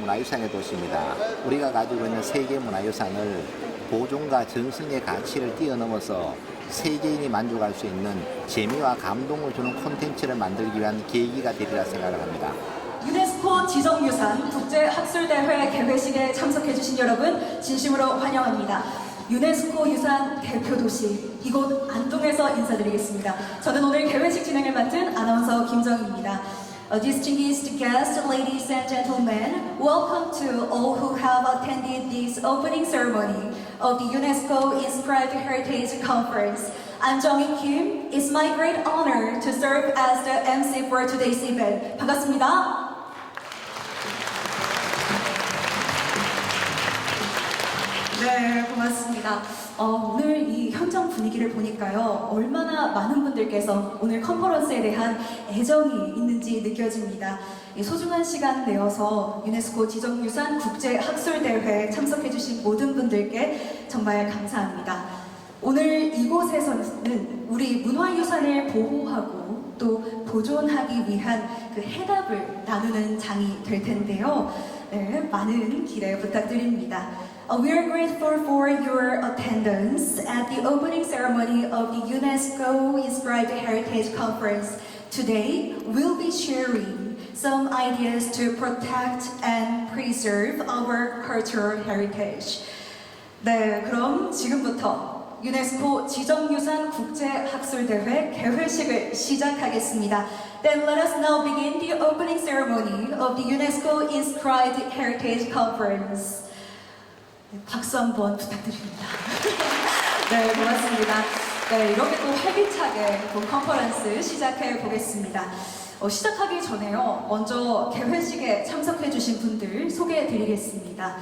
문화유산의 도시입니다. 우리가 가지고 있는 세계 문화유산을 보존과 전승의 가치를 뛰어넘어서 세계인이 만족할 수 있는 재미와 감동을 주는 콘텐츠를 만들기 위한 계기가 되리라 생각을 합니다. 유네스코 지정유산 국제학술대회 개회식에 참석해주신 여러분 진심으로 환영합니다. 유네스코 유산 대표도시 이곳 안동에서 인사드리겠습니다. 저는 오늘 개회식 진행을 맡은 아나운서 김정희입니다. Distinguished guests, ladies and gentlemen, welcome to all who have attended this opening ceremony of the UNESCO Inscribed Heritage Conference. I'm Jongin Kim. It's my great honor to serve as the MC for today's event. 반갑습니다. 네, 고맙습니다. 오늘 이 현장 분위기를 보니까요, 얼마나 많은 분들께서 오늘 컨퍼런스에 대한 애정이 있는지 느껴집니다. 이 소중한 시간 내어서 유네스코 지정유산 국제학술대회에 참석해주신 모든 분들께 정말 감사합니다. 오늘 이곳에서는 우리 문화유산을 보호하고 또 보존하기 위한 그 해답을 나누는 장이 될 텐데요. 네, 많은 기대 부탁드립니다. We are grateful for your attendance at the opening ceremony of the UNESCO Inscribed Heritage Conference. Today, we'll be sharing some ideas to protect and preserve our cultural heritage. 네, 그럼 지금부터 유네스코 지정유산 국제학술대회 개회식을 시작하겠습니다. Then let us now begin the opening ceremony of the UNESCO Inscribed Heritage Conference. 네, 박수 한번 부탁드립니다. 네, 고맙습니다. 네, 이렇게 또 활기차게 또 컨퍼런스 시작해 보겠습니다. 시작하기 전에요, 먼저 개회식에 참석해주신 분들 소개해 드리겠습니다.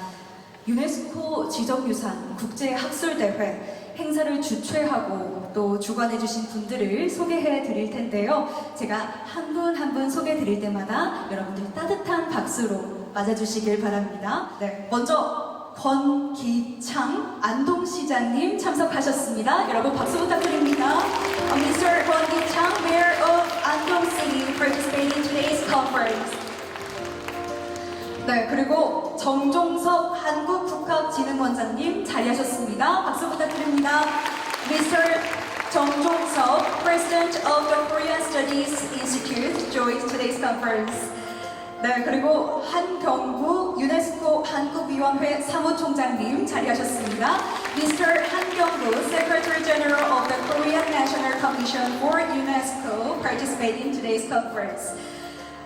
유네스코 지정유산 국제학술대회 행사를 주최하고 또 주관해주신 분들을 소개해 드릴 텐데요. 제가 한 분 한 분 소개해 드릴 때마다 여러분들 따뜻한 박수로 맞아주시길 바랍니다. 네, 먼저 권기창 안동시장님 참석하셨습니다. 여러분 박수 부탁드립니다. Mr. 권기창, Mayor of Andong City, participating in today's conference. 네, 그리고 정종석 한국국학진흥원장님 자리하셨습니다. 박수 부탁드립니다. Mr. 정종석, President of the Korean Studies Institute, joins today's conference. 네, 그리고 한경구 유네스코 한국위원회 사무총장님 자리하셨습니다. Mr. 한경구, Secretary General of the Korean National Commission for UNESCO, participating in today's conference.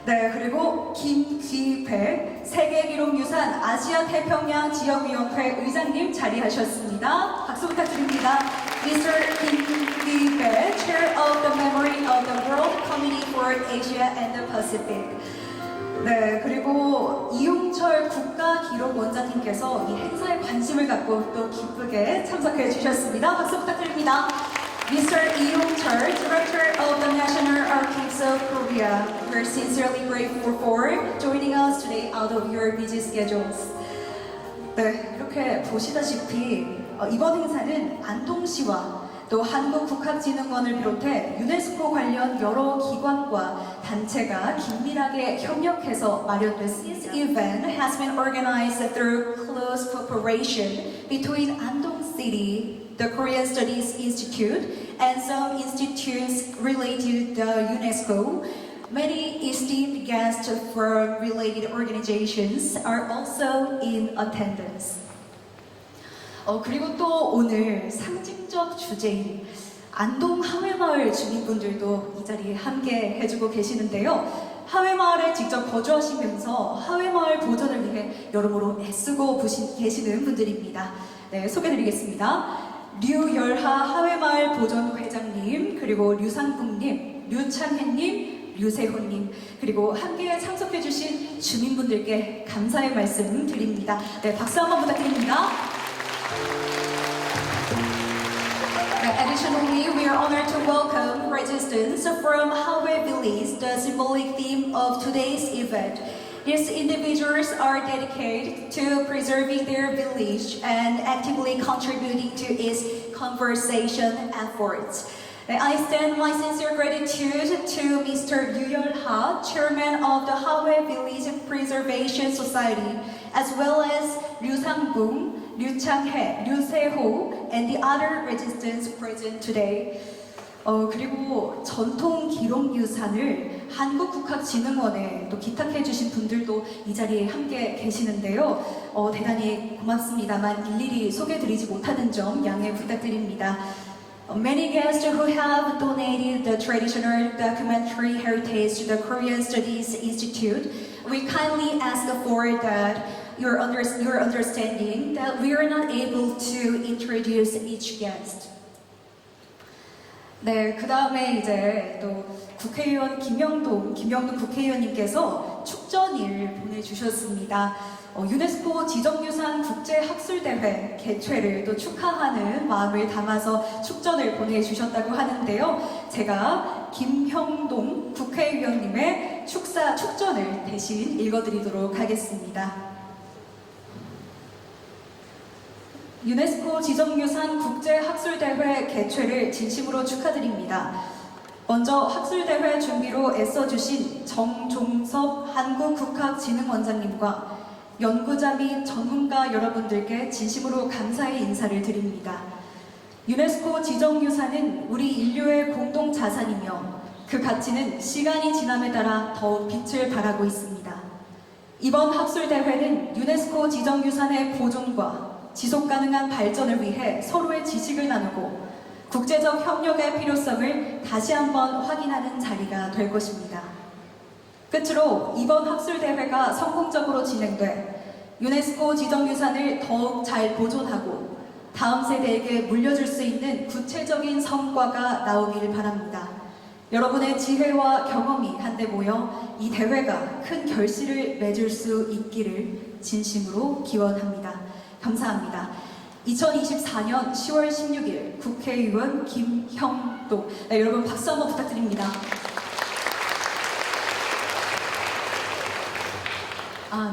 네, 그리고 김기배 세계기록유산 아시아태평양 지역위원회 의장님 자리하셨습니다. 박수 부탁드립니다. Mr. 김기배, Chair of the Memory of the World Committee for Asia and the Pacific. 네, 그리고 이용철 국가기록원장님께서 이 행사에 관심을 갖고 또 기쁘게 참석해 주셨습니다. 박수 부탁드립니다. Mr. 이용철, Director of the National Archives of Korea, we're sincerely grateful for joining us today out of your busy schedules. 네, 이렇게 보시다시피 이번 행사는 안동시와 또 한국국학진흥원을 비롯해 유네스코 관련 여러 기관과 단체가 긴밀하게 협력해서 마련됐습니다. This event has been organized through close cooperation between Andong City, the Korean Studies Institute, and some institutes related to the UNESCO. Many esteemed guests from related organizations are also in attendance. 그리고 또 오늘 상징적 주제인 안동 하회마을 주민분들도 이 자리에 함께 해주고 계시는데요. 하회마을에 직접 거주하시면서 하회마을 보존을 위해 여러모로 애쓰고 계시는 분들입니다. 네, 소개드리겠습니다. 류열하 하회마을 보존회장님, 그리고 류상국님, 류창혜님, 류세호님, 그리고 함께 참석해주신 주민분들께 감사의 말씀 드립니다. 네, 박수 한번 부탁드립니다. Additionally, we are honored to welcome resistance from Hawe Village, the symbolic theme of today's event. These individuals are dedicated to preserving their village and actively contributing to its conservation efforts. I extend my sincere gratitude to Mr. Yu Yeol-ha, Chairman of the Hawei Village Preservation Society, as well as Ryu Sang-bum, Ryu Chang-hae, Ryu Se-ho, and the other residents present today. 그리고 전통 기록유산을 한국국학진흥원에 또 기탁해 주신 분들도 이 자리에 함께 계시는데요. 대단히 고맙습니다만 일일이 소개드리지 못하는 점 양해 부탁드립니다. Many guests who have donated the traditional documentary heritage to the Korean Studies Institute, we kindly ask for that your understanding that we are not able to introduce each guest. 네, 그 다음에 이제 또 국회의원 김영동 국회의원님께서 축전일 보내주셨습니다. 유네스코 지정유산 국제학술대회 개최를 또 축하하는 마음을 담아서 축전을 보내주셨다고 하는데요. 제가 김형동 국회의원님의 축전을 대신 읽어드리도록 하겠습니다. 유네스코 지정유산 국제학술대회 개최를 진심으로 축하드립니다. 먼저 학술대회 준비로 애써주신 정종섭 한국국학진흥원장님과 연구자 및 전문가 여러분들께 진심으로 감사의 인사를 드립니다. 유네스코 지정유산은 우리 인류의 공동 자산이며 그 가치는 시간이 지남에 따라 더욱 빛을 발하고 있습니다. 이번 학술대회는 유네스코 지정유산의 보존과 지속 가능한 발전을 위해 서로의 지식을 나누고 국제적 협력의 필요성을 다시 한번 확인하는 자리가 될 것입니다. 끝으로 이번 학술대회가 성공적으로 진행돼 유네스코 지정유산을 더욱 잘 보존하고 다음 세대에게 물려줄 수 있는 구체적인 성과가 나오길 바랍니다. 여러분의 지혜와 경험이 한데 모여 이 대회가 큰 결실을 맺을 수 있기를 진심으로 기원합니다. 감사합니다. 2024년 10월 16일 국회의원 김형동. 네, 여러분 박수 한번 부탁드립니다.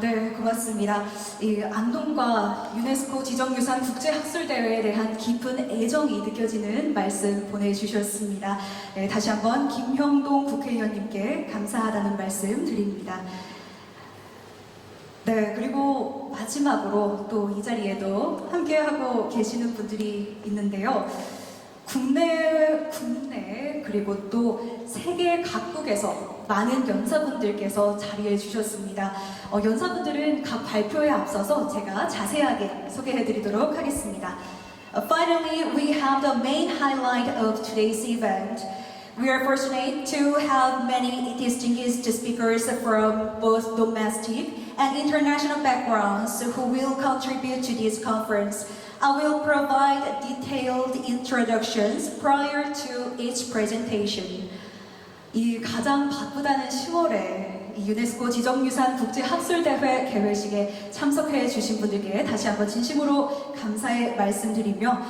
네, 고맙습니다. 이 안동과 유네스코 지정유산 국제학술대회에 대한 깊은 애정이 느껴지는 말씀 보내주셨습니다. 네, 다시 한번 김형동 국회의원님께 감사하다는 말씀 드립니다. 네, 그리고 마지막으로 또 이 자리에도 함께하고 계시는 분들이 있는데요. 국내 그리고 또 세계 각국에서 많은 연사분들께서 자리해 주셨습니다. 연사분들은 각 발표에 앞서서 제가 자세하게 소개해 드리도록 하겠습니다. Finally, we have the main highlight of today's event. We are fortunate to have many distinguished speakers from both domestic and international backgrounds who will contribute to this conference. I will provide detailed introductions prior to each presentation. 이 가장 바쁘다는 10월에 이 유네스코 지정유산 국제학술대회 개회식에 참석해 주신 분들께 다시 한번 진심으로 감사의 말씀드리며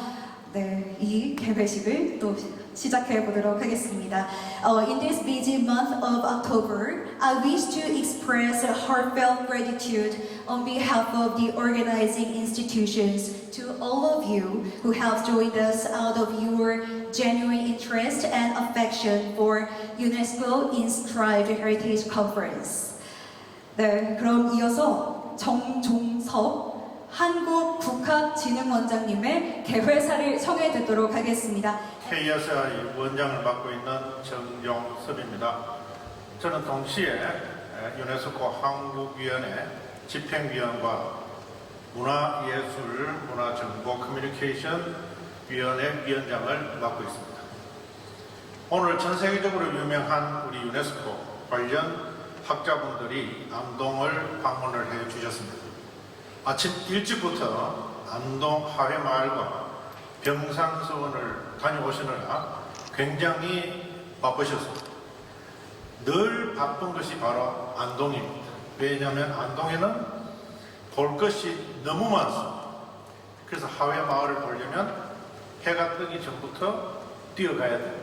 네, 이 개회식을 또 시작해 보도록 하겠습니다. In this busy month of October, I wish to express a heartfelt gratitude on behalf of the organizing institutions to all of you who have joined us out of your genuine interest and affection for UNESCO Inscribed Heritage Conference. 네, 그럼 이어서 정종섭 한국국학진흥원장님의 개회사를 청해 듣도록 하겠습니다. KSI 원장을 맡고 있는 정종섭입니다. 저는 동시에 유네스코 한국위원회 집행위원과 문화예술, 문화정보 커뮤니케이션 위원회 위원장을 맡고 있습니다. 오늘 전 세계적으로 유명한 우리 유네스코 관련 학자분들이 안동을 방문을 해 주셨습니다. 아침 일찍부터 안동 하회마을과 병상서원을 다녀오시느라 굉장히 바쁘셨습니다. 늘 바쁜 것이 바로 안동입니다. 왜냐하면 안동에는 볼 것이 너무 많습니다. 그래서 하회마을을 보려면 해가 뜨기 전부터 뛰어가야 돼요.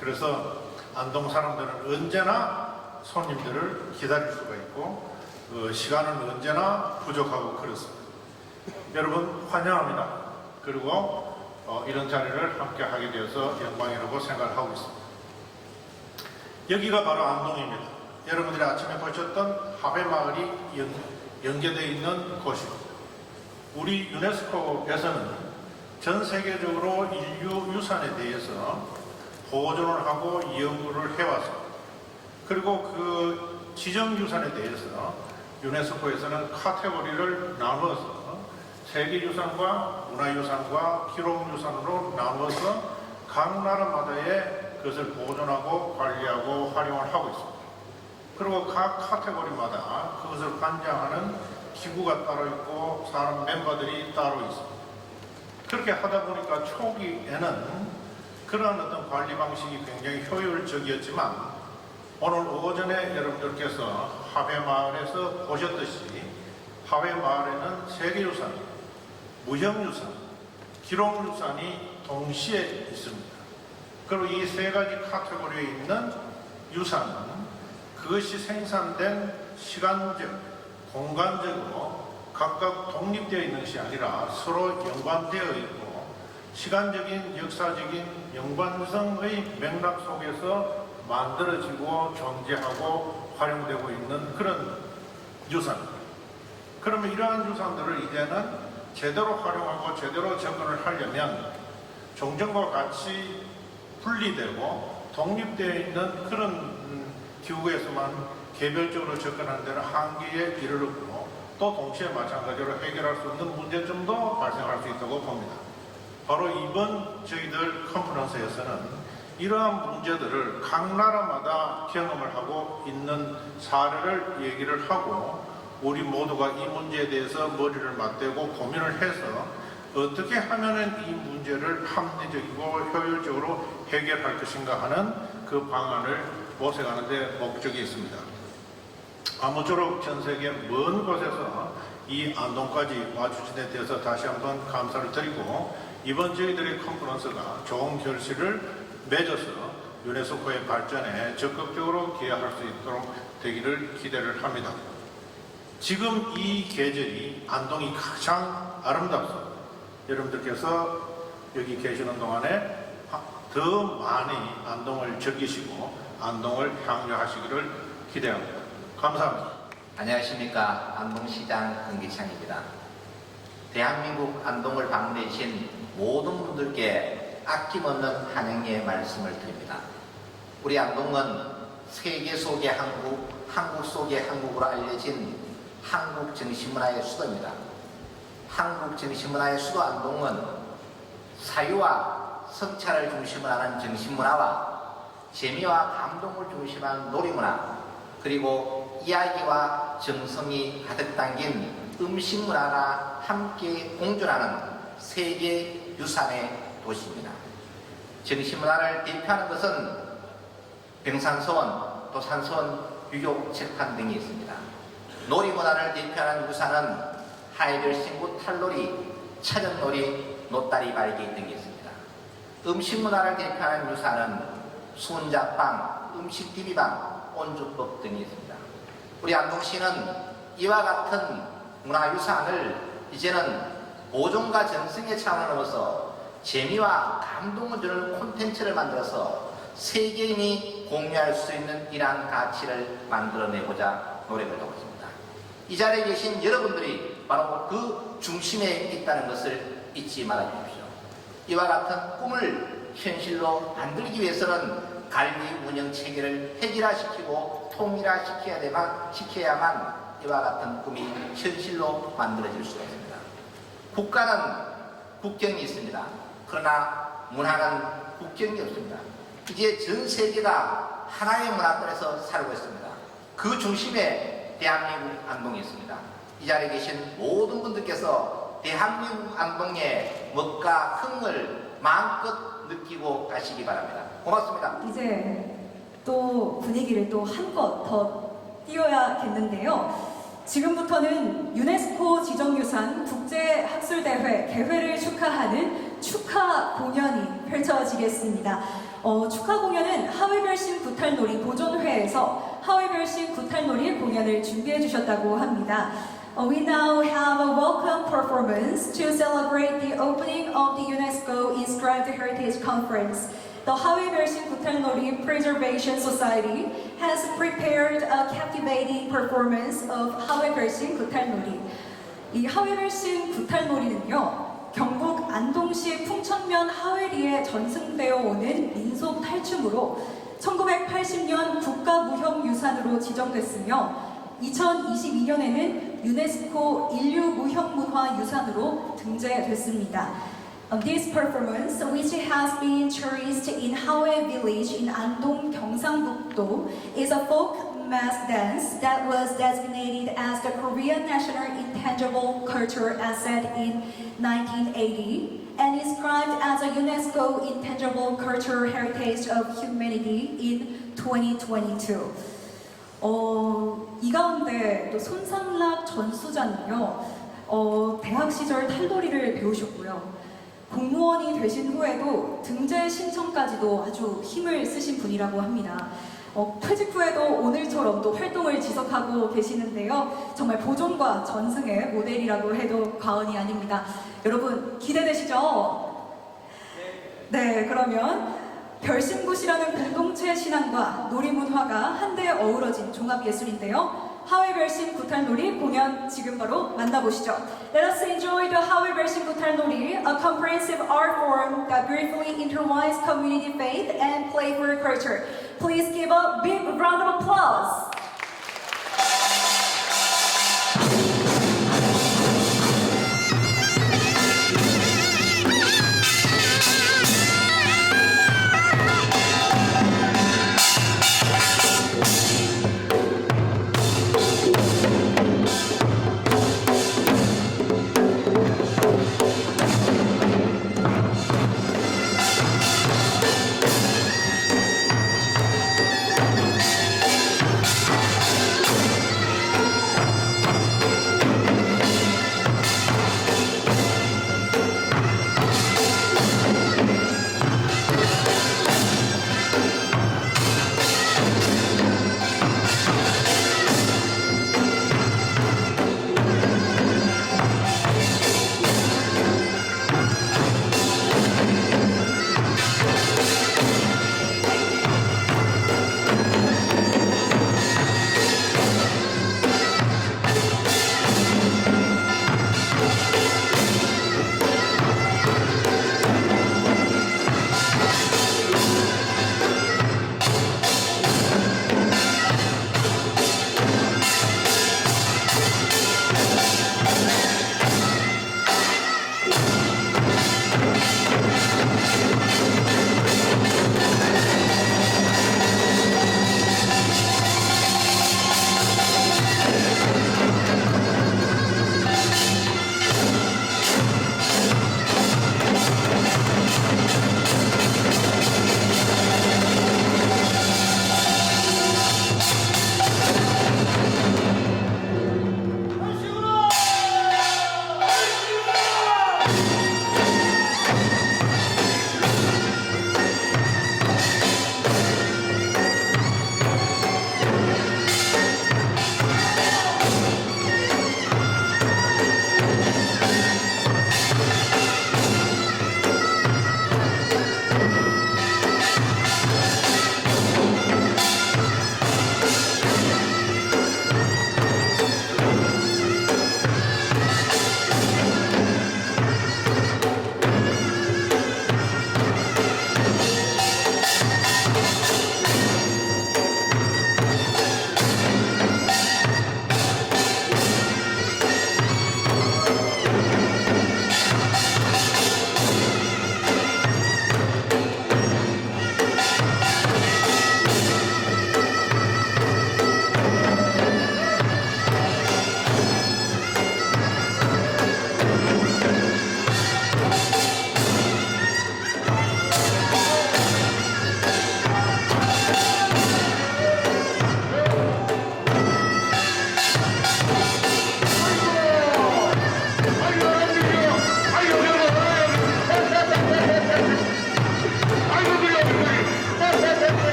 그래서 안동 사람들은 언제나 손님들을 기다릴 수가 있고 시간은 언제나 부족하고 그렇습니다. 여러분 환영합니다. 그리고 이런 자리를 함께 하게 되어서 영광이라고 생각을 하고 있습니다. 여기가 바로 안동입니다. 여러분들이 아침에 보셨던 하회마을이 연계되어 있는 곳입니다. 우리 유네스코에서는 전 세계적으로 인류 유산에 대해서 보존을 하고 연구를 해왔습니다. 그리고 그 지정 유산에 대해서 유네스코에서는 카테고리를 나누어서 세계유산과 문화유산과 기록유산으로 나누어서 각 나라마다의 그것을 보존하고 관리하고 활용을 하고 있습니다. 그리고 각 카테고리마다 그것을 관장하는 기구가 따로 있고 사람 멤버들이 따로 있습니다. 그렇게 하다 보니까 초기에는 그러한 어떤 관리 방식이 굉장히 효율적이었지만 오늘 오전에 여러분들께서 하회마을에서 보셨듯이 하회마을에는 세계유산, 무형유산, 기록유산이 동시에 있습니다. 그리고 이 세 가지 카테고리에 있는 유산은 그것이 생산된 시간적, 공간적으로 각각 독립되어 있는 것이 아니라 서로 연관되어 있고 시간적인, 역사적인 연관성의 맥락 속에서 만들어지고 존재하고 활용되고 있는 그런 유산입니다. 그러면 이러한 유산들을 이제는 제대로 활용하고 제대로 접근을 하려면 종전과 같이 분리되고 독립되어 있는 그런 기구에서만 개별적으로 접근하는 데는 한계에 이르렀고 또 동시에 마찬가지로 해결할 수 없는 문제점도 발생할 수 있다고 봅니다. 바로 이번 저희들 컨퍼런스에서는 이러한 문제들을 각 나라마다 경험을 하고 있는 사례를 얘기를 하고 우리 모두가 이 문제에 대해서 머리를 맞대고 고민을 해서 어떻게 하면 이 문제를 합리적이고 효율적으로 해결할 것인가 하는 그 방안을 모색하는 데 목적이 있습니다. 아무쪼록 전 세계 먼 곳에서 이 안동까지 와주신 데 대해서 다시 한번 감사를 드리고 이번 저희들의 컨퍼런스가 좋은 결실을 맺어서 유네스코의 발전에 적극적으로 기여할 수 있도록 되기를 기대를 합니다. 지금 이 계절이 안동이 가장 아름답습니다. 여러분들께서 여기 계시는 동안에 더 많이 안동을 즐기시고 안동을 향유하시기를 기대합니다. 감사합니다. 안녕하십니까. 안동시장 은기창입니다. 대한민국 안동을 방문해 주신 모든 분들께 아낌없는 환영의 말씀을 드립니다. 우리 안동은 세계 속의 한국, 한국 속의 한국으로 알려진 한국 정신문화의 수도입니다. 한국 정신문화의 수도 안동은 사유와 성찰을 중심으로 하는 정신문화와 재미와 감동을 중심으로 하는 놀이문화 그리고 이야기와 정성이 가득 담긴 음식문화가 함께 공존하는 세계 유산의 도시입니다. 정신문화를 대표하는 것은 병산서원, 도산서원, 유교책판 등이 있습니다. 놀이문화를 대표하는 유산은 하이별신구 탈놀이, 차전놀이, 노다리 발기 등이 있습니다. 음식문화를 대표하는 유산은 수은작방, 음식 디비방, 온주법 등이 있습니다. 우리 안동시는 이와 같은 문화유산을 이제는 보존과 정성의 차원을 넘어서 재미와 감동을 주는 콘텐츠를 만들어서 세계인이 공유할 수 있는 이러한 가치를 만들어내고자 노력을 하고 있습니다. 이 자리에 계신 여러분들이 바로 그 중심에 있다는 것을 잊지 말아주십시오. 이와 같은 꿈을 현실로 만들기 위해서는 관리 운영 체계를 획일화시키고 통일화시켜야만 이와 같은 꿈이 현실로 만들어질 수가 있습니다. 국가는 국경이 있습니다. 그러나 문화는 국경이 없습니다. 이제 전 세계가 하나의 문화권에서 살고 있습니다. 그 중심에 대한민국 안동이 있습니다. 이 자리에 계신 모든 분들께서 대한민국 안동의 멋과 흥을 마음껏 느끼고 가시기 바랍니다. 고맙습니다. 이제 또 분위기를 또 한껏 더 띄워야겠는데요. 지금부터는 유네스코 지정유산 국제학술대회 개회를 축하하는 축하 공연이 펼쳐지겠습니다. 축하 공연은 하회별신 구탈놀이 보존회에서 하회별신 구탈놀이 공연을 준비해 주셨다고 합니다. We now have a welcome performance to celebrate the opening of the UNESCO Inscribed Heritage Conference. The 하회 멸신 구탈놀이 Preservation Society has prepared a captivating performance of 하회 멸신 구탈놀이. 이 하회 멸신 구탈놀이는요, 경북 안동시 풍천면 하회리에 전승되어 오는 민속 탈춤으로 1980년 국가무형유산으로 지정됐으며 2022년에는 유네스코 인류무형문화유산으로 등재됐습니다. This performance, which has been cherished in Haue Village in Andong, Gyeongsang-buk-do, is a folk mass dance that was designated as the Korean National Intangible Cultural Asset in 1980 and inscribed as a UNESCO Intangible Cultural Heritage of Humanity in 2022. 이 가운데 또 손상락 전수자는요, 대학 시절 탈놀이를 배우셨고요. 공무원이 되신 후에도 등재 신청까지도 아주 힘을 쓰신 분이라고 합니다. 퇴직 후에도 오늘처럼 또 활동을 지속하고 계시는데요. 정말 보존과 전승의 모델이라고 해도 과언이 아닙니다. 여러분 기대되시죠? 네, 그러면 별신굿이라는 공동체 신앙과 놀이문화가 한데 어우러진 종합예술인데요. 하회 별신 구탈놀이 공연 지금 바로 만나보시죠. Let us enjoy the 하회 별신 구탈놀이, a comprehensive art form that beautifully intertwines community faith and playful culture. Please give a big round of applause.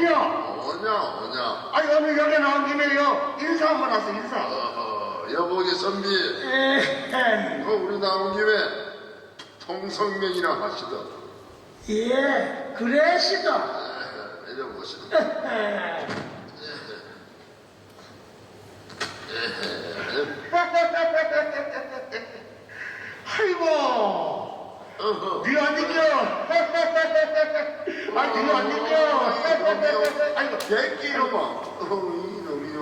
저는요. 오냐. 아니 오늘 여기 나온 김에요 인사 한번 하세요 인사. 여보기 선비. 우리 나온 김에 통성명이나 하시다. 예, 그래시다. 이래 보시다. 아이고, 니가 안 느껴. 아니, 니가 안 느껴. 아이고, 개끼로만. 이놈이요.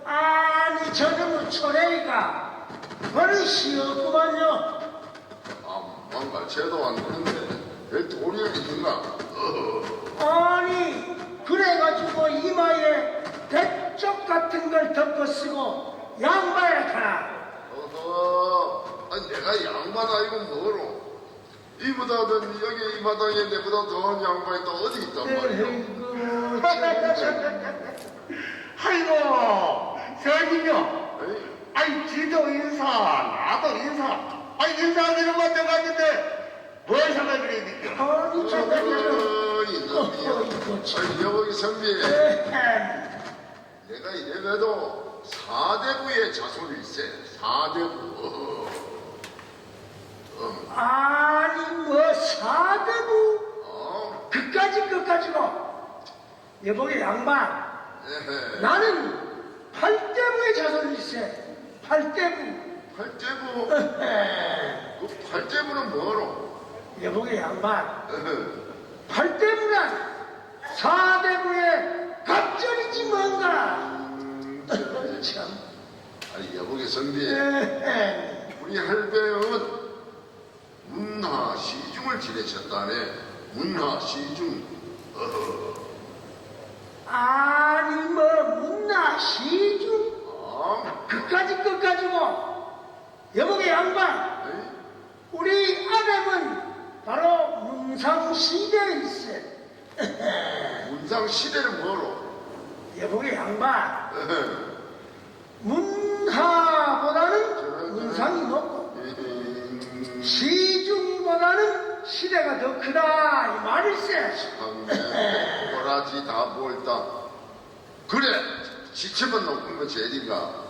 아니, 저놈의 초래이가 버릇이었구만요. 뭔가 죄도 안 되는데 왜 도리가 있는가? 아니, 그래가지고 이마에 백쪽 같은 걸 덮어 쓰고 양말을 하나. 아니 내가 양반 아이고 뭐로? 이보다는 여기 이 마당에 내보다 더한 양반이 또 어디 있단 말이야? 아이고, 저님요. 에이, 아니, 지도 인사, 나도 인사. 아니, 인사하기는 것도 같은데, 뭘 생각을 해야 되겠어? 아니, 이놈이요. 아니 여기 선비, 내가 이래봬도 사대부의 자손일세. 사대부. 아니, 뭐, 사대부? 끝까지고. 여보게 양반, 에헤. 나는 팔대부의 자손일세. 팔대부. 팔대부. 그 팔대부는 뭐로? 여보게 양반, 에헤. 팔대부란 사대부의 갑절이지 뭔가. 참. 아니 여보게 선비, 에헤. 우리 할배은 문화 시중을 지내셨다네. 문화 시중. 아니 뭐 문나 시중 아, 끝까지고 여보게 양반 에이? 우리 아담은 바로 문상시대일세. 문상 시대는 뭐로? 여보게 양반 에헤. 문화보다는 문상이 높고 시중보다는 시대가 더 크다 이 말일세. 꼬라지 다 볼다. 그래, 지체만 높은 건 제일인가?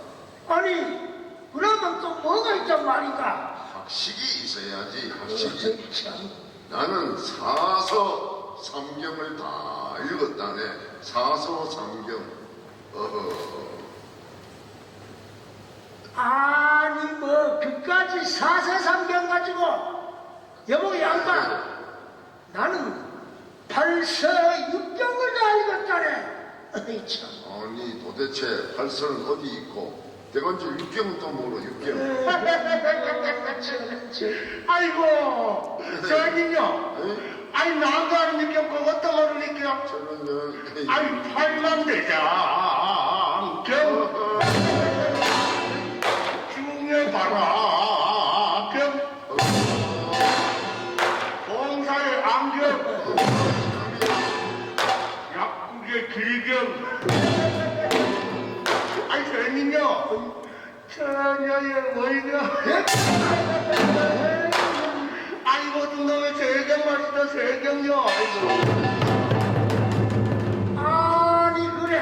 아니 그러면 또 뭐가 있단 말인가. 학식이 있어야지, 학식이. 참. 나는 사서 삼경을 다 읽었다네. 사서 삼경. 아니 뭐 그까지 사세삼경 가지고 여보 양반 나는 팔서육경을 다 읽었다네. 어이 참. 아니 도대체 팔서는 어디 있고 대관절 육경은 또 뭐로 육경? 아이고 저님요. 에이? 아니 나도 아는 육경 그 어떤 거를 읽게요. 저는 아니 팔만 대장 경 중요봐라 경 공사의 안경 약국의 길경. 아니 저님요 처녀의 월경. 아이고 놈의 세경 맛이다 세경요. 아니 그래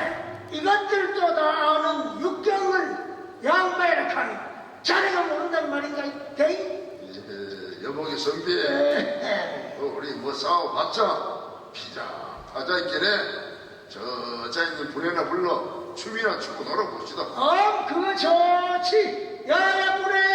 이것들도 다 아는 육경을 양반이라 하니 자네가 모른단 말인가 대이. 여보게 선비, 우리 뭐 싸워봤자 피자 하자 있겠네. 저 자인들 분해나 불러 춤이나 추고 놀아봅시다. 그거 좋지. 야야 부래야.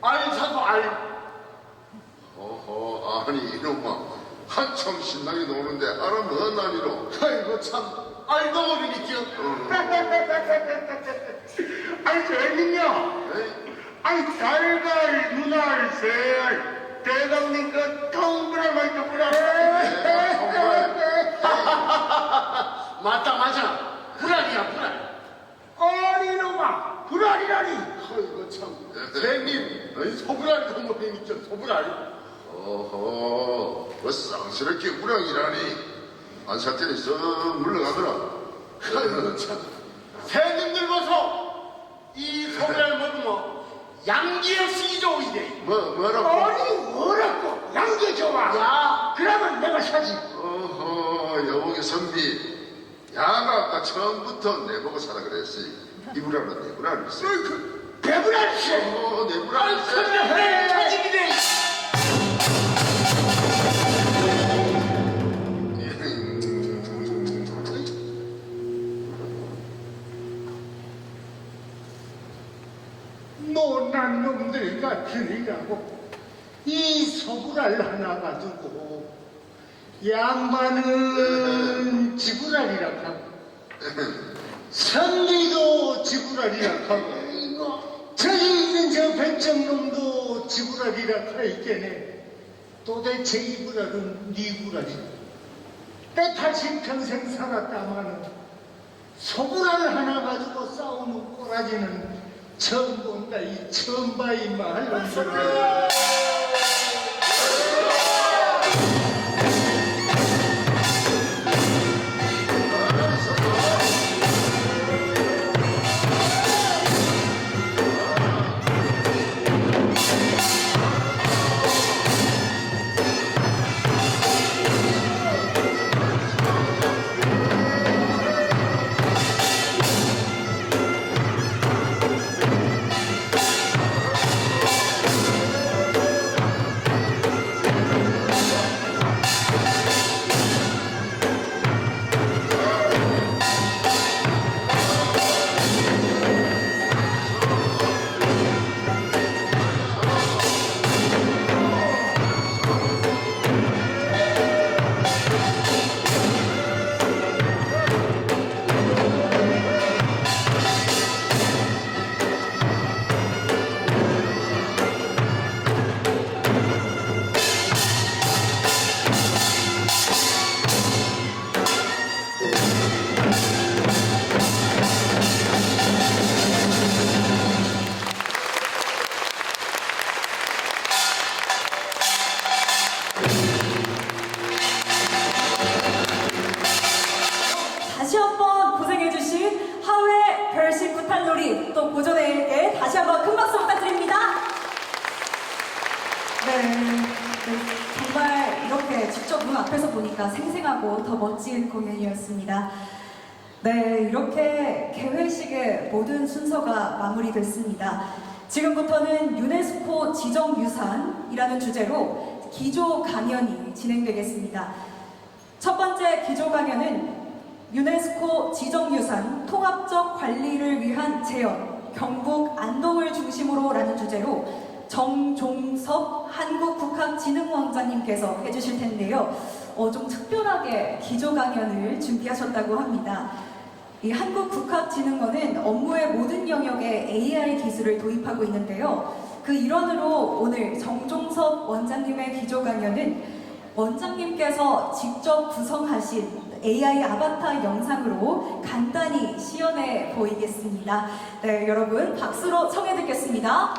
알 사고 알. 어허, 아니 이놈아, 한참 신나게 노는데 알아 뭐한 난이로? 아이고 참 알도 모르니까. 아니 저는요. 에이, 아니 달걀, 눈알, 새알, 대감님 그 통불알만 좀 불알. 맞아. 불알이야 불알. 아니 이놈아 불알이라니. 아이고 참. 선생님 소불알도 모르니까 소불알. 어허, 뭐 쌍스럽게 우량이라니. 안 살 때는 썩 물러가더라. 아이고 참. 새님들 보소. 이 소불알 먹으면 양기 없이 좋으이래. 뭐라고? 아니 뭐라고 양기 좋아. 야 그러면 내가 사지. 어허, 여보게 선비. 야가 아까 처음부터 내보고 사라 그랬지. 이불알은 내불알일세. 배불알씨. 내불알일세. 그래 터지기네. 못난 놈들 같으니라고 이 소불알 하나 가지고 양반은 지불알이라 하고 선비도 지불알이라 하고 저기 있는 저 백정놈도 지불알이라 하있겠네. 도대체 이 불알은 네 불알이야. 때 80평생 살았다마는 소불알 하나 가지고 싸우는 꼬라지는 처음 본다. 이 처음 봐 이 말놈들은. 다시 한번 고생해주신 하회 별식 구탄놀이 또 고전에게 다시 한번 큰 박수 부탁드립니다. 네, 정말 이렇게 직접 눈 앞에서 보니까 생생하고 더 멋진 공연이었습니다. 네, 이렇게 개회식의 모든 순서가 마무리됐습니다. 지금부터는 유네스코 지정유산이라는 주제로 기조 강연이 진행되겠습니다. 첫 번째 기조 강연은 유네스코 지정유산 통합적 관리를 위한 재현, 경북 안동을 중심으로라는 주제로 정종섭 한국국학진흥원장님께서 해주실 텐데요. 좀 특별하게 기조 강연을 준비하셨다고 합니다. 이 한국국학진흥원은 업무의 모든 영역에 AI 기술을 도입하고 있는데요. 그 일환으로 오늘 정종섭 원장님의 기조 강연은 원장님께서 직접 구성하신 AI 아바타 영상으로 간단히 시연해 보이겠습니다. 네, 여러분 박수로 청해 듣겠습니다.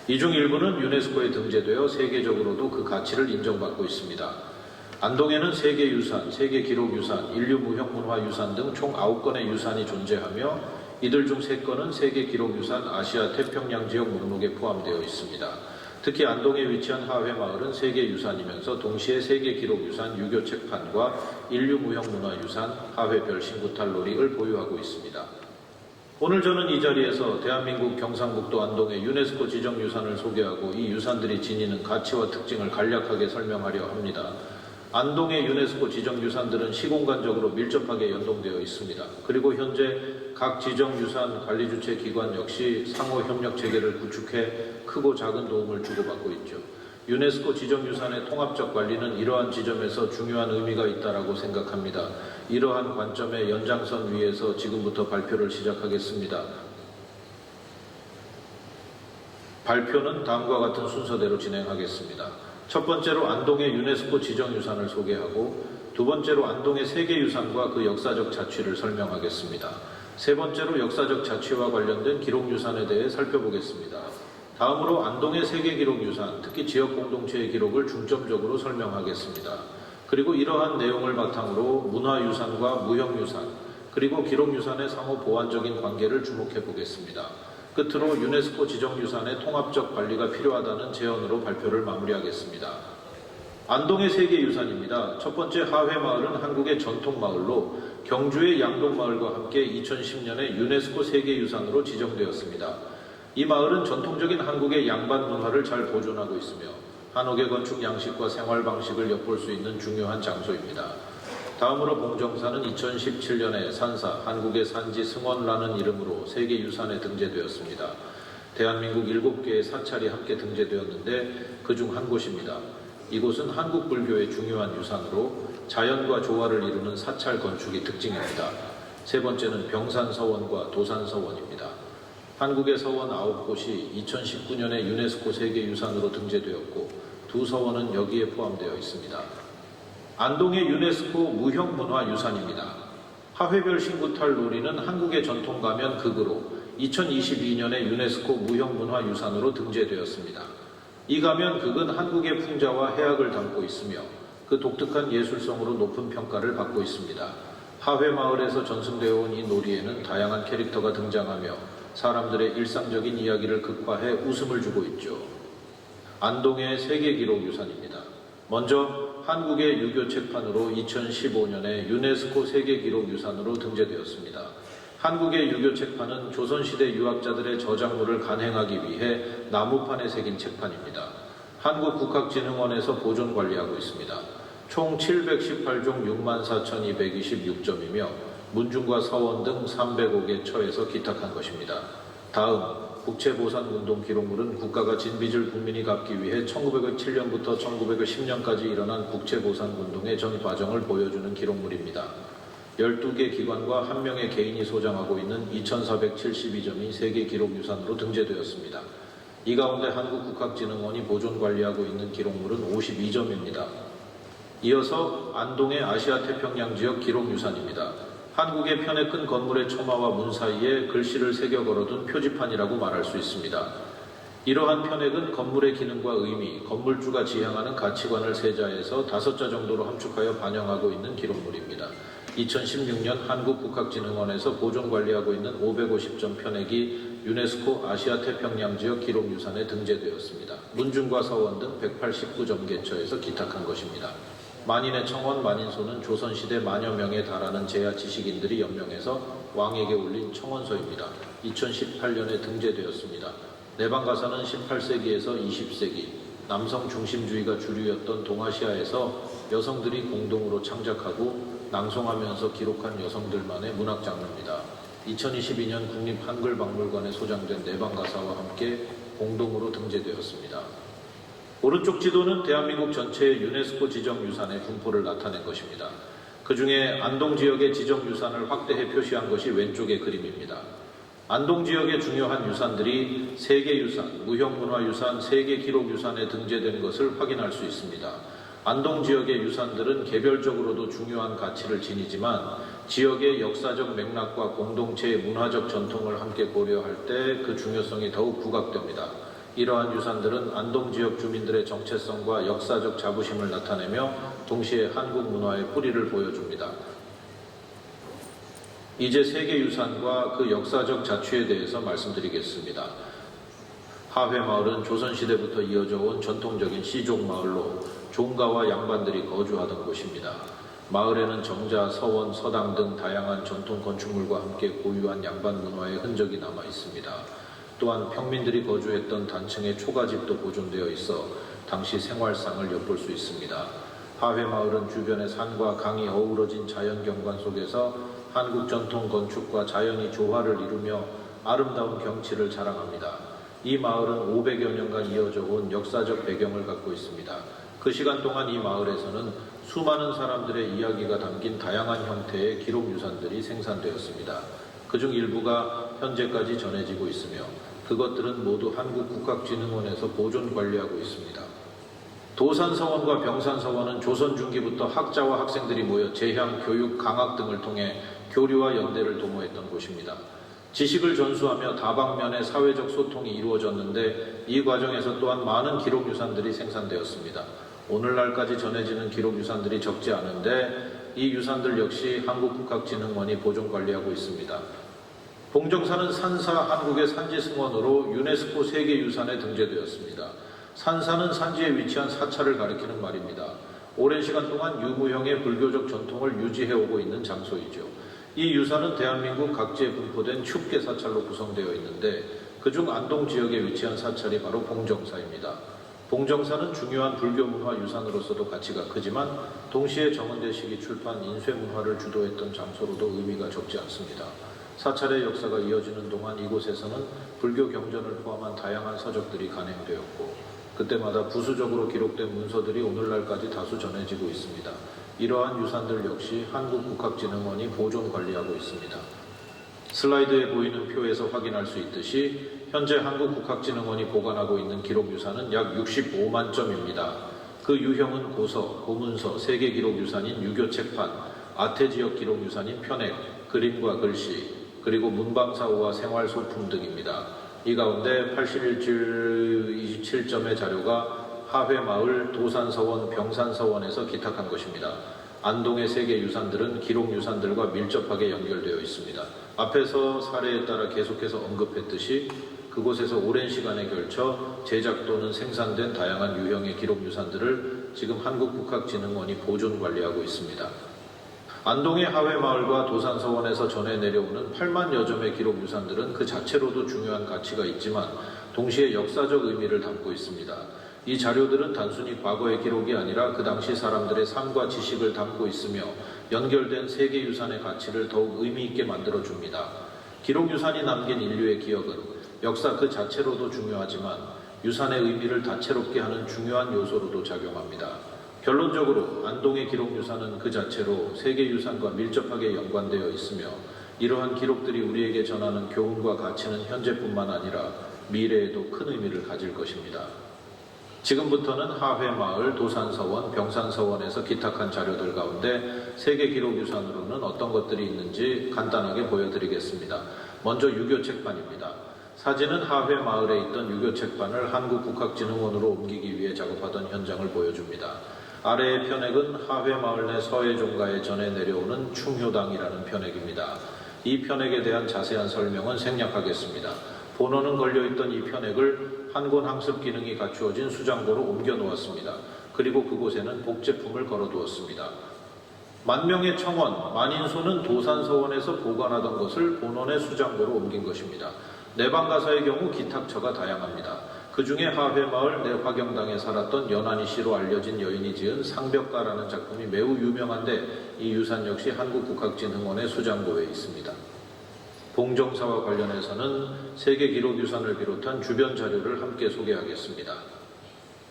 이 중 일부는 유네스코에 등재되어 세계적으로도 그 가치를 인정받고 있습니다. 안동에는 세계유산, 세계기록유산, 인류무형문화유산 등 총 9건의 유산이 존재하며 이들 중 3건은 세계기록유산 아시아 태평양 지역 목록에 포함되어 있습니다. 특히 안동에 위치한 하회마을은 세계유산이면서 동시에 세계기록유산 유교책판과 인류무형문화유산 하회별신구탈놀이를 보유하고 있습니다. 오늘 저는 이 자리에서 대한민국 경상북도 안동의 유네스코 지정유산을 소개하고 이 유산들이 지니는 가치와 특징을 간략하게 설명하려 합니다. 안동의 유네스코 지정유산들은 시공간적으로 밀접하게 연동되어 있습니다. 그리고 현재 각 지정유산 관리주체 기관 역시 상호 협력 체계를 구축해 크고 작은 도움을 주고받고 있죠. 유네스코 지정유산의 통합적 관리는 이러한 지점에서 중요한 의미가 있다고 생각합니다. 이러한 관점의 연장선 위에서 지금부터 발표를 시작하겠습니다. 발표는 다음과 같은 순서대로 진행하겠습니다. 첫 번째로 안동의 유네스코 지정유산을 소개하고, 두 번째로 안동의 세계유산과 그 역사적 자취를 설명하겠습니다. 세 번째로 역사적 자취와 관련된 기록유산에 대해 살펴보겠습니다. 다음으로 안동의 세계기록유산, 특히 지역 공동체의 기록을 중점적으로 설명하겠습니다. 그리고 이러한 내용을 바탕으로 문화유산과 무형유산, 그리고 기록유산의 상호 보완적인 관계를 주목해 보겠습니다. 끝으로 유네스코 지정유산의 통합적 관리가 필요하다는 제언으로 발표를 마무리하겠습니다. 안동의 세계유산입니다. 첫 번째 하회마을은 한국의 전통마을로 경주의 양동마을과 함께 2010년에 유네스코 세계유산으로 지정되었습니다. 이 마을은 전통적인 한국의 양반 문화를 잘 보존하고 있으며 한옥의 건축 양식과 생활 방식을 엿볼 수 있는 중요한 장소입니다. 다음으로 봉정사는 2017년에 산사, 한국의 산지 승원라는 이름으로 세계유산에 등재되었습니다. 대한민국 7개의 사찰이 함께 등재되었는데 그중 한 곳입니다. 이곳은 한국 불교의 중요한 유산으로 자연과 조화를 이루는 사찰 건축이 특징입니다. 세 번째는 병산서원과 도산서원입니다. 한국의 서원 9곳이 2019년에 유네스코 세계유산으로 등재되었고 두 서원은 여기에 포함되어 있습니다. 안동의 유네스코 무형문화유산입니다. 하회별 신구탈 놀이는 한국의 전통가면 극으로 2022년에 유네스코 무형문화유산으로 등재되었습니다. 이 가면 극은 한국의 풍자와 해악을 담고 있으며 그 독특한 예술성으로 높은 평가를 받고 있습니다. 하회마을에서 전승되어 온 이 놀이에는 다양한 캐릭터가 등장하며 사람들의 일상적인 이야기를 극화해 웃음을 주고 있죠. 안동의 세계기록유산입니다. 먼저 한국의 유교 책판으로 2015년에 유네스코 세계기록유산으로 등재되었습니다. 한국의 유교 책판은 조선시대 유학자들의 저작물을 간행하기 위해 나무판에 새긴 책판입니다. 한국국학진흥원에서 보존 관리하고 있습니다. 총 718종 64,226점이며 문중과 서원 등 305개 처에서 기탁한 것입니다. 다음 국채보상운동 기록물은 국가가 진빚을 국민이 갚기 위해 1907년부터 1910년까지 일어난 국채보상운동의 전 과정을 보여주는 기록물입니다. 12개 기관과 1명의 개인이 소장하고 있는 2472점이 세계기록유산으로 등재되었습니다. 이 가운데 한국국학진흥원이 보존관리하고 있는 기록물은 52점입니다. 이어서 안동의 아시아태평양지역 기록유산입니다. 한국의 편에 끈 건물의 처마와 문 사이에 글씨를 새겨 걸어둔 표지판이라고 말할 수 있습니다. 이러한 편액은 건물의 기능과 의미, 건물주가 지향하는 가치관을 세자에서 5자 정도로 함축하여 반영하고 있는 기록물입니다. 2016년 한국국학진흥원에서 보존관리하고 있는 550점 편액이 유네스코 아시아태평양지역 기록유산에 등재되었습니다. 문중과 서원 등 189점 개처에서 기탁한 것입니다. 만인의 청원 만인소는 조선시대 만여 명에 달하는 제야 지식인들이 연명해서 왕에게 올린 청원서입니다. 2018년에 등재되었습니다. 내방가사는 18세기에서 20세기 남성 중심주의가 주류였던 동아시아에서 여성들이 공동으로 창작하고 낭송하면서 기록한 여성들만의 문학 장르입니다. 2022년 국립한글박물관에 소장된 내방가사와 함께 공동으로 등재되었습니다. 오른쪽 지도는 대한민국 전체의 유네스코 지정유산의 분포를 나타낸 것입니다. 그 중에 안동 지역의 지정유산을 확대해 표시한 것이 왼쪽의 그림입니다. 안동 지역의 중요한 유산들이 세계유산, 무형문화유산, 세계기록유산에 등재된 것을 확인할 수 있습니다. 안동 지역의 유산들은 개별적으로도 중요한 가치를 지니지만 지역의 역사적 맥락과 공동체의 문화적 전통을 함께 고려할 때 그 중요성이 더욱 부각됩니다. 이러한 유산들은 안동 지역 주민들의 정체성과 역사적 자부심을 나타내며 동시에 한국 문화의 뿌리를 보여줍니다. 이제 세계유산과 그 역사적 자취에 대해서 말씀드리겠습니다. 하회마을은 조선시대부터 이어져 온 전통적인 시족마을로 종가와 양반들이 거주하던 곳입니다. 마을에는 정자, 서원, 서당 등 다양한 전통 건축물과 함께 고유한 양반 문화의 흔적이 남아 있습니다. 또한 평민들이 거주했던 단층의 초가집도 보존되어 있어 당시 생활상을 엿볼 수 있습니다. 하회마을은 주변의 산과 강이 어우러진 자연경관 속에서 한국 전통 건축과 자연이 조화를 이루며 아름다운 경치를 자랑합니다. 이 마을은 500여 년간 이어져 온 역사적 배경을 갖고 있습니다. 그 시간 동안 이 마을에서는 수많은 사람들의 이야기가 담긴 다양한 형태의 기록 유산들이 생산되었습니다. 그중 일부가 현재까지 전해지고 있으며 그것들은 모두 한국국학진흥원에서 보존 관리하고 있습니다. 도산서원과 병산서원은 조선 중기부터 학자와 학생들이 모여 제향, 교육, 강학 등을 통해 교류와 연대를 도모했던 곳입니다. 지식을 전수하며 다방면의 사회적 소통이 이루어졌는데 이 과정에서 또한 많은 기록 유산들이 생산되었습니다. 오늘날까지 전해지는 기록 유산들이 적지 않은데 이 유산들 역시 한국국학진흥원이 보존 관리하고 있습니다. 봉정사는 산사 한국의 산지승원으로 유네스코 세계유산에 등재되었습니다. 산사는 산지에 위치한 사찰을 가리키는 말입니다. 오랜 시간 동안 유무형의 불교적 전통을 유지해오고 있는 장소이죠. 이 유산은 대한민국 각지에 분포된 축계 사찰로 구성되어 있는데 그중 안동 지역에 위치한 사찰이 바로 봉정사입니다. 봉정사는 중요한 불교 문화 유산으로서도 가치가 크지만 동시에 정은대 시기 출판 인쇄문화를 주도했던 장소로도 의미가 적지 않습니다. 사찰의 역사가 이어지는 동안 이곳에서는 불교 경전을 포함한 다양한 서적들이 간행되었고 그때마다 부수적으로 기록된 문서들이 오늘날까지 다수 전해지고 있습니다. 이러한 유산들 역시 한국국학진흥원이 보존 관리하고 있습니다. 슬라이드에 보이는 표에서 확인할 수 있듯이 현재 한국국학진흥원이 보관하고 있는 기록 유산은 약 65만 점입니다. 그 유형은 고서, 고문서, 세계기록유산인 유교책판, 아태지역 기록유산인 편액, 그림과 글씨, 그리고 문방사호와 생활소품 등입니다. 이 가운데 81줄 27점의 자료가 하회마을, 도산서원, 병산서원에서 기탁한 것입니다. 안동의 세계유산들은 기록유산들과 밀접하게 연결되어 있습니다. 앞에서 사례에 따라 계속해서 언급했듯이 그곳에서 오랜 시간에 걸쳐 제작 또는 생산된 다양한 유형의 기록유산들을 지금 한국국학진흥원이 보존 관리하고 있습니다. 안동의 하회마을과 도산서원에서 전해 내려오는 8만여 점의 기록 유산들은 그 자체로도 중요한 가치가 있지만 동시에 역사적 의미를 담고 있습니다. 이 자료들은 단순히 과거의 기록이 아니라 그 당시 사람들의 삶과 지식을 담고 있으며 연결된 세계유산의 가치를 더욱 의미 있게 만들어줍니다. 기록 유산이 남긴 인류의 기억은 역사 그 자체로도 중요하지만 유산의 의미를 다채롭게 하는 중요한 요소로도 작용합니다. 결론적으로 안동의 기록유산은 그 자체로 세계유산과 밀접하게 연관되어 있으며 이러한 기록들이 우리에게 전하는 교훈과 가치는 현재뿐만 아니라 미래에도 큰 의미를 가질 것입니다. 지금부터는 하회마을, 도산서원, 병산서원에서 기탁한 자료들 가운데 세계기록유산으로는 어떤 것들이 있는지 간단하게 보여드리겠습니다. 먼저 유교책판입니다. 사진은 하회마을에 있던 유교책판을 한국국학진흥원으로 옮기기 위해 작업하던 현장을 보여줍니다. 아래의 편액은 하회마을 내 서해종가에 전해 내려오는 충효당이라는 편액입니다. 이 편액에 대한 자세한 설명은 생략하겠습니다. 본원은 걸려있던 이 편액을 한권 항습 기능이 갖추어진 수장고로 옮겨 놓았습니다. 그리고 그곳에는 복제품을 걸어두었습니다. 만명의 청원, 만인소는 도산서원에서 보관하던 것을 본원의 수장고로 옮긴 것입니다. 내방가사의 경우 기탁처가 다양합니다. 그 중에 하회마을 내 화경당에 살았던 연한희 씨로 알려진 여인이 지은 상벽가라는 작품이 매우 유명한데 이 유산 역시 한국국학진흥원의 수장고에 있습니다. 봉정사와 관련해서는 세계기록유산을 비롯한 주변 자료를 함께 소개하겠습니다.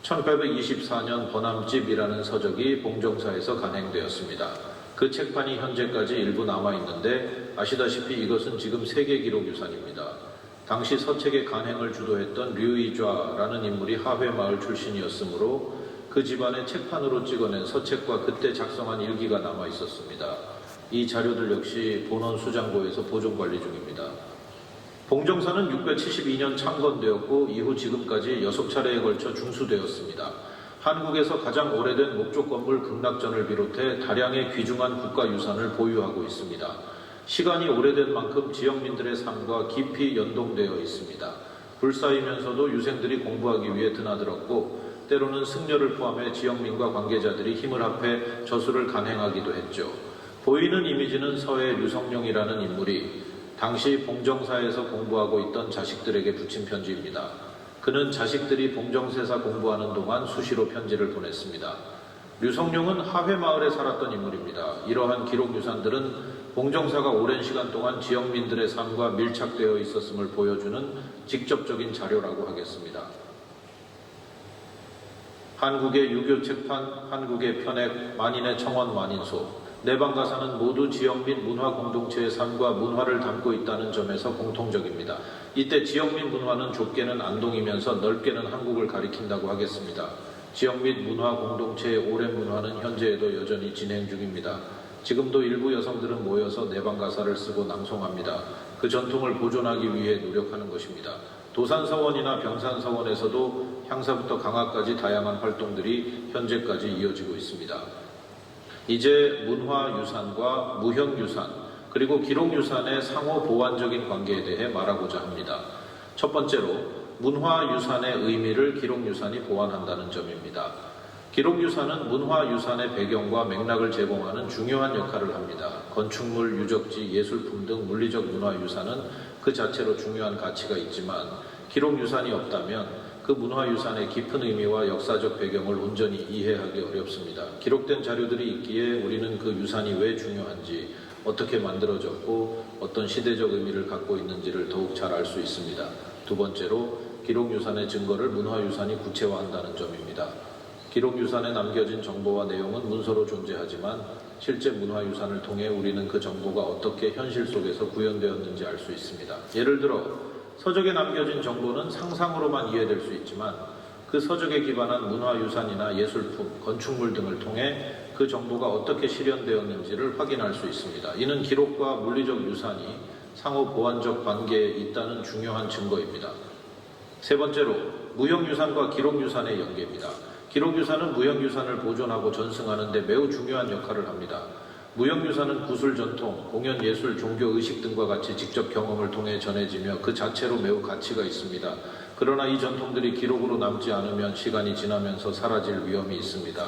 1824년 번암집이라는 서적이 봉정사에서 간행되었습니다. 그 책판이 현재까지 일부 남아있는데 아시다시피 이것은 지금 세계기록유산입니다. 당시 서책의 간행을 주도했던 류이좌라는 인물이 하회마을 출신이었으므로 그 집안의 책판으로 찍어낸 서책과 그때 작성한 일기가 남아 있었습니다. 이 자료들 역시 본원 수장고에서 보존 관리 중입니다. 봉정사는 672년 창건되었고 이후 지금까지 6차례에 걸쳐 중수되었습니다. 한국에서 가장 오래된 목조 건물 극락전을 비롯해 다량의 귀중한 국가유산을 보유하고 있습니다. 시간이 오래된 만큼 지역민들의 삶과 깊이 연동되어 있습니다. 불사이면서도 유생들이 공부하기 위해 드나들었고 때로는 승려를 포함해 지역민과 관계자들이 힘을 합해 저수를 간행하기도 했죠. 보이는 이미지는 서해 류성룡이라는 인물이 당시 봉정사에서 공부하고 있던 자식들에게 붙인 편지입니다. 그는 자식들이 봉정세사 공부하는 동안 수시로 편지를 보냈습니다. 류성룡은 하회마을에 살았던 인물입니다. 이러한 기록유산들은 공정사가 오랜 시간 동안 지역민들의 삶과 밀착되어 있었음을 보여주는 직접적인 자료라고 하겠습니다. 한국의 유교 책판, 한국의 편액, 만인의 청원 만인소, 내방가사는 모두 지역 및 문화 공동체의 삶과 문화를 담고 있다는 점에서 공통적입니다. 이때 지역 및 문화는 좁게는 안동이면서 넓게는 한국을 가리킨다고 하겠습니다. 지역 및 문화 공동체의 오랜 문화는 현재에도 여전히 진행 중입니다. 지금도 일부 여성들은 모여서 내방가사를 쓰고 낭송합니다. 그 전통을 보존하기 위해 노력하는 것입니다. 도산서원이나 병산서원에서도 향사부터 강화까지 다양한 활동들이 현재까지 이어지고 있습니다. 이제 문화유산과 무형유산 그리고 기록유산의 상호 보완적인 관계에 대해 말하고자 합니다. 첫 번째로 문화유산의 의미를 기록유산이 보완한다는 점입니다. 기록유산은 문화유산의 배경과 맥락을 제공하는 중요한 역할을 합니다. 건축물, 유적지, 예술품 등 물리적 문화유산은 그 자체로 중요한 가치가 있지만 기록유산이 없다면 그 문화유산의 깊은 의미와 역사적 배경을 온전히 이해하기 어렵습니다. 기록된 자료들이 있기에 우리는 그 유산이 왜 중요한지, 어떻게 만들어졌고 어떤 시대적 의미를 갖고 있는지를 더욱 잘 알 수 있습니다. 두 번째로 기록유산의 증거를 문화유산이 구체화한다는 점입니다. 기록유산에 남겨진 정보와 내용은 문서로 존재하지만 실제 문화유산을 통해 우리는 그 정보가 어떻게 현실 속에서 구현되었는지 알 수 있습니다. 예를 들어 서적에 남겨진 정보는 상상으로만 이해될 수 있지만 그 서적에 기반한 문화유산이나 예술품, 건축물 등을 통해 그 정보가 어떻게 실현되었는지를 확인할 수 있습니다. 이는 기록과 물리적 유산이 상호 보완적 관계에 있다는 중요한 증거입니다. 세 번째로 무형유산과 기록유산의 연계입니다. 기록유산은 무형유산을 보존하고 전승하는 데 매우 중요한 역할을 합니다. 무형유산은 구술 전통, 공연 예술, 종교 의식 등과 같이 직접 경험을 통해 전해지며 그 자체로 매우 가치가 있습니다. 그러나 이 전통들이 기록으로 남지 않으면 시간이 지나면서 사라질 위험이 있습니다.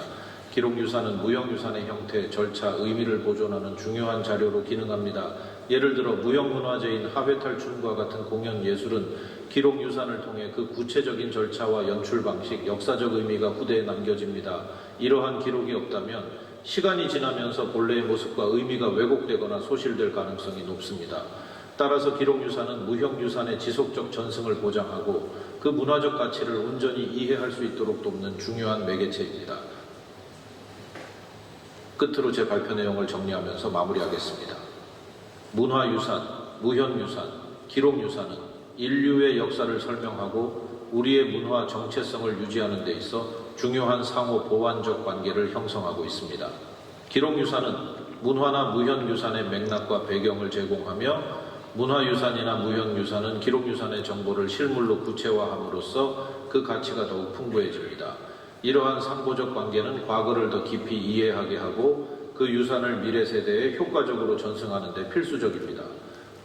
기록유산은 무형유산의 형태, 절차, 의미를 보존하는 중요한 자료로 기능합니다. 예를 들어 무형문화재인 하회탈춤과 같은 공연 예술은 기록유산을 통해 그 구체적인 절차와 연출 방식, 역사적 의미가 후대에 남겨집니다. 이러한 기록이 없다면 시간이 지나면서 본래의 모습과 의미가 왜곡되거나 소실될 가능성이 높습니다. 따라서 기록유산은 무형유산의 지속적 전승을 보장하고 그 문화적 가치를 온전히 이해할 수 있도록 돕는 중요한 매개체입니다. 끝으로 제 발표 내용을 정리하면서 마무리하겠습니다. 문화유산, 무형유산, 기록유산은 인류의 역사를 설명하고 우리의 문화 정체성을 유지하는 데 있어 중요한 상호 보완적 관계를 형성하고 있습니다. 기록유산은 문화나 무형유산의 맥락과 배경을 제공하며 문화유산이나 무형유산은 기록유산의 정보를 실물로 구체화함으로써 그 가치가 더욱 풍부해집니다. 이러한 상호적 관계는 과거를 더 깊이 이해하게 하고 그 유산을 미래 세대에 효과적으로 전승하는 데 필수적입니다.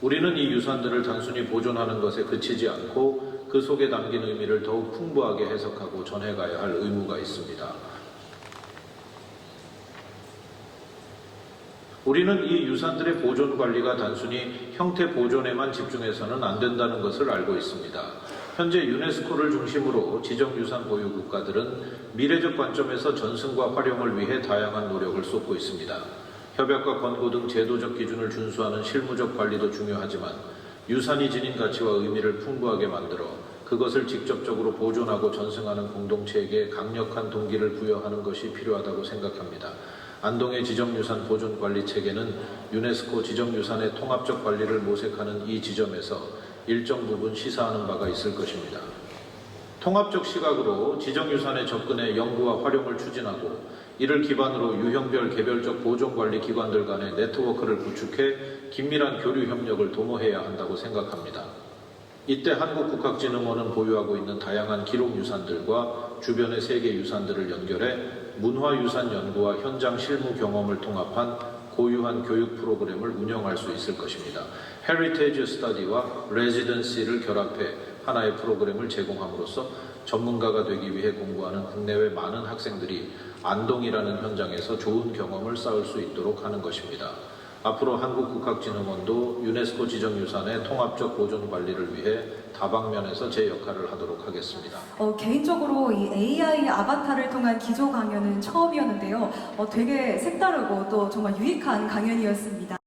우리는 이 유산들을 단순히 보존하는 것에 그치지 않고 그 속에 담긴 의미를 더욱 풍부하게 해석하고 전해가야 할 의무가 있습니다. 우리는 이 유산들의 보존 관리가 단순히 형태 보존에만 집중해서는 안 된다는 것을 알고 있습니다. 현재 유네스코를 중심으로 지정유산 보유 국가들은 미래적 관점에서 전승과 활용을 위해 다양한 노력을 쏟고 있습니다. 협약과 권고 등 제도적 기준을 준수하는 실무적 관리도 중요하지만 유산이 지닌 가치와 의미를 풍부하게 만들어 그것을 직접적으로 보존하고 전승하는 공동체에게 강력한 동기를 부여하는 것이 필요하다고 생각합니다. 안동의 지정유산 보존관리 체계는 유네스코 지정유산의 통합적 관리를 모색하는 이 지점에서 일정 부분 시사하는 바가 있을 것입니다. 통합적 시각으로 지정유산에 접근해 연구와 활용을 추진하고 이를 기반으로 유형별 개별적 보존관리 기관들 간의 네트워크를 구축해 긴밀한 교류 협력을 도모해야 한다고 생각합니다. 이때 한국국학진흥원은 보유하고 있는 다양한 기록유산들과 주변의 세계 유산들을 연결해 문화유산 연구와 현장 실무 경험을 통합한 고유한 교육 프로그램을 운영할 수 있을 것입니다. 헤리테이지 스터디와 레지던시를 결합해 하나의 프로그램을 제공함으로써 전문가가 되기 위해 공부하는 국내외 많은 학생들이 안동이라는 현장에서 좋은 경험을 쌓을 수 있도록 하는 것입니다. 앞으로 한국국학진흥원도 유네스코 지정유산의 통합적 보존 관리를 위해 다방면에서 제 역할을 하도록 하겠습니다. 개인적으로 이 AI 아바타를 통한 기조 강연은 처음이었는데요. 되게 색다르고 또 정말 유익한 강연이었습니다.